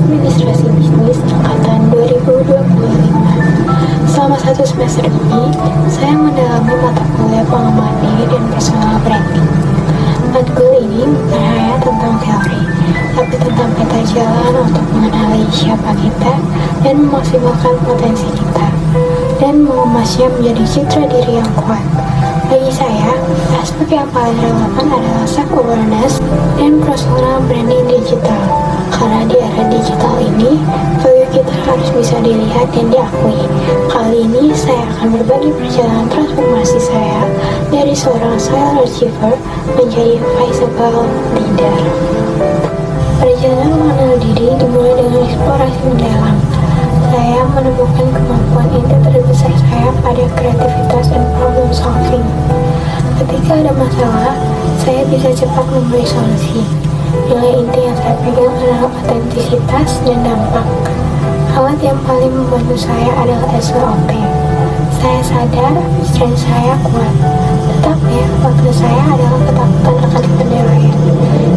Administrasi Bisnis Angkatan 2025. Selama satu semester ini, saya mendalami mata kuliah pengembangan diri dan personal branding. Matkul ini bukan hanya tentang teori, tapi tentang peta jalan untuk mengenali siapa kita dan memaksimalkan potensi kita, dan mengemasnya menjadi citra diri yang kuat. Bagi saya, aspek yang paling relevan adalah self-awareness dan personal branding digital. Karena di era digital ini, value kita harus bisa dilihat dan diakui. Kali ini saya akan berbagi perjalanan transformasi saya dari seorang silent achiever menjadi visible leader. Perjalanan mengenal diri dimulai dengan eksplorasi mendalam. Saya menemukan kemampuan inti terbesar saya pada kreativitas dan problem solving. Ketika ada masalah, saya bisa cepat memberi solusi. Nilai inti yang saya pegang adalah otentisitas dan dampak. Alat yang paling membantu saya adalah SWOT. Saya sadar strength saya kuat, tetapi waktu saya adalah ketakutan akan penilaian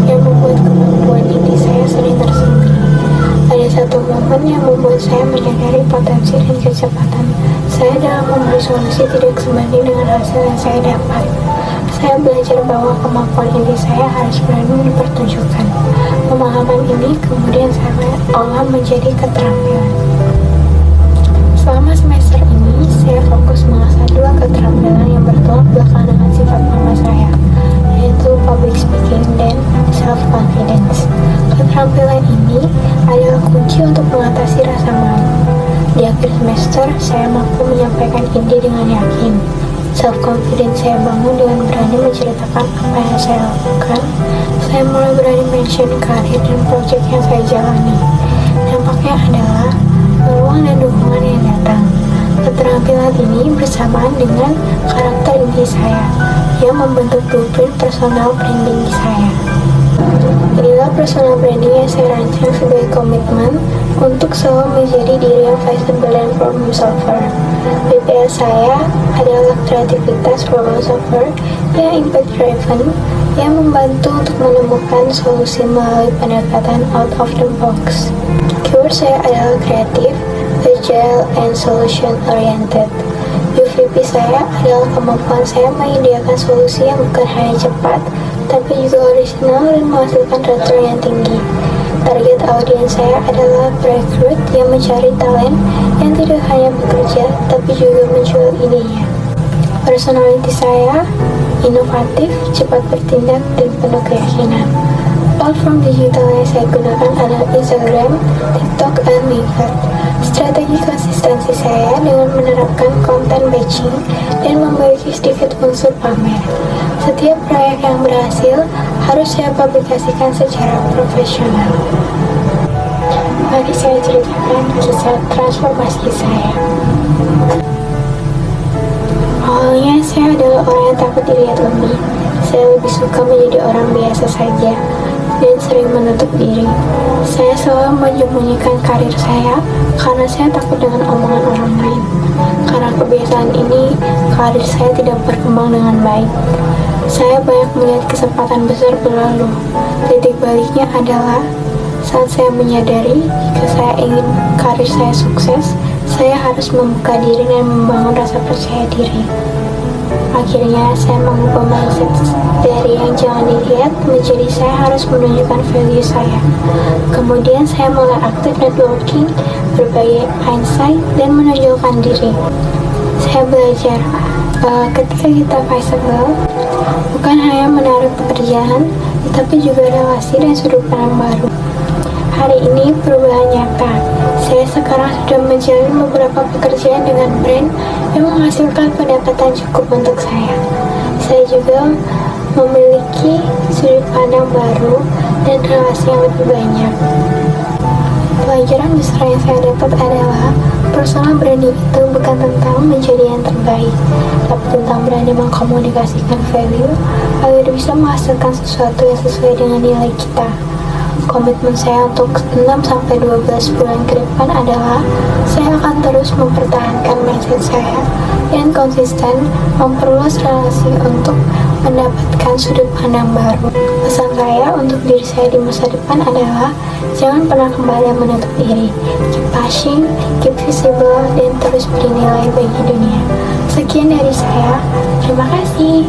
yang membuat kemampuan inti saya sering tersembunyi. Ada satu momen yang membuat saya menyadari potensi dan kecepatan saya dalam memberi solusi tidak sebanding dengan hasil yang saya dapat. Saya belajar bahwa kemampuan inti saya harus berani dipertunjukkan. Pemahaman ini kemudian saya olah menjadi keterampilan. Selama semester ini, saya fokus mengasah dua keterampilan yang bertolak belakang dengan sifat lama saya, yaitu public speaking dan self-confidence. Keterampilan ini adalah kunci untuk mengatasi rasa malu. Di akhir semester, saya mampu menyampaikan ide dengan yakin. Self-confidence saya bangun dengan berani menceritakan apa yang saya lakukan. Saya mulai berani mention karir dan proyek yang saya jalani. Dampaknya adalah peluang dan dukungan yang datang. Keterampilan ini bersamaan dengan karakter inti saya yang membentuk blueprint personal branding saya. Inilah personal branding yang saya rancang sebagai komitmen untuk selalu menjadi diri yang visible dan problem solver. BPS saya adalah kreativitas problem solver yang impact driven, yang membantu untuk menemukan solusi melalui pendekatan out of the box. Keyword saya adalah kreatif, agile, and solution oriented. UVP saya adalah kemampuan saya menyediakan solusi yang bukan hanya cepat, tapi juga original dan menghasilkan return yang tinggi. Target audiens saya adalah rekrut yang mencari talent yang tidak hanya bekerja, tapi juga menjual idenya. Personality saya inovatif, cepat bertindak, dan penuh keyakinan. Platform digital yang saya gunakan adalah Instagram, TikTok, dan LinkedIn. Strategi konsistensi saya dengan menerapkan konten batching dan memiliki sedikit unsur pamer. Setiap proyek yang berhasil harus saya publikasikan secara profesional. Mari saya ceritakan kisah transformasi saya. Awalnya saya adalah orang yang takut dilihat lebih. Saya lebih suka menjadi orang biasa saja dan sering menutup diri. Saya selalu menyembunyikan karir saya karena saya takut dengan omongan orang lain. Karena kebiasaan ini, karir saya tidak berkembang dengan baik. Saya banyak melihat kesempatan besar berlalu. Titik baliknya adalah saat saya menyadari jika saya ingin karir saya sukses, saya harus membuka diri dan membangun rasa percaya diri. Akhirnya saya mengubah mindset dari yang jangan dilihat menjadi saya harus menunjukkan value saya. Kemudian saya mulai aktif networking, berbagi insight, dan menonjolkan diri. Saya belajar ketika kita visible, bukan hanya menarik pekerjaan, tetapi juga relasi dan sudut pandang baru. Hari ini perubahan nyata. Saya sekarang sudah menjalin beberapa pekerjaan dengan brand yang menghasilkan pendapatan cukup untuk saya. Saya juga memiliki sudut pandang baru dan relasi yang lebih banyak. Pelajaran besar yang saya dapat adalah personal branding itu bukan tentang menjadi yang terbaik, tapi tentang berani mengkomunikasikan value agar bisa menghasilkan sesuatu yang sesuai dengan nilai kita. Komitmen saya untuk 6-12 bulan ke depan adalah saya akan terus mempertahankan mindset saya dan konsisten memperluas relasi untuk mendapatkan sudut pandang baru. Pesan saya untuk diri saya di masa depan adalah jangan pernah kembali menutup diri. Keep pushing, keep visible, dan terus beri nilai bagi dunia. Sekian dari saya. Terima kasih.